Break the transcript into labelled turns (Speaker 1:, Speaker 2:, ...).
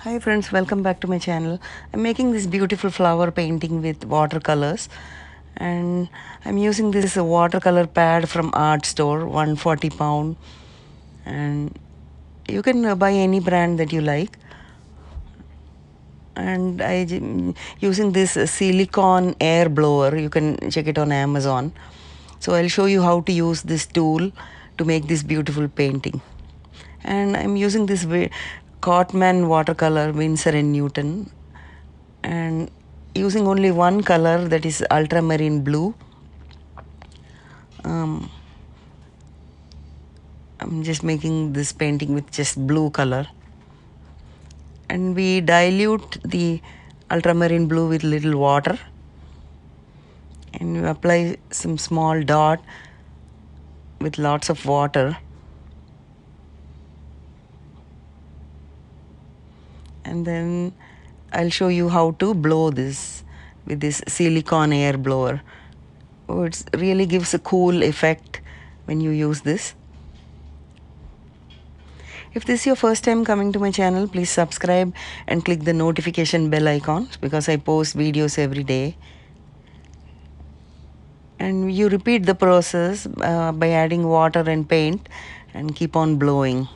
Speaker 1: Hi friends, welcome back to my channel. I'm making this beautiful flower painting with watercolors, and I'm using this watercolor pad from art store, 140 pound, and you can buy any brand that you like. And using this silicone air blower. You can check it on Amazon. So I'll show you how to use this tool to make this beautiful painting. And I'm using this Cotman watercolor, Winsor and Newton, and using only one color, that is ultramarine blue. I'm just making this painting with just blue color, and we dilute the ultramarine blue with little water, and you apply some small dot with lots of water, and then I'll show you how to blow this with this silicone air blower. Oh, it really gives a cool effect when you use this. If this is your first time coming to my channel, please subscribe and click the notification bell icon, because I post videos every day. And you repeat the process by adding water and paint and keep on blowing.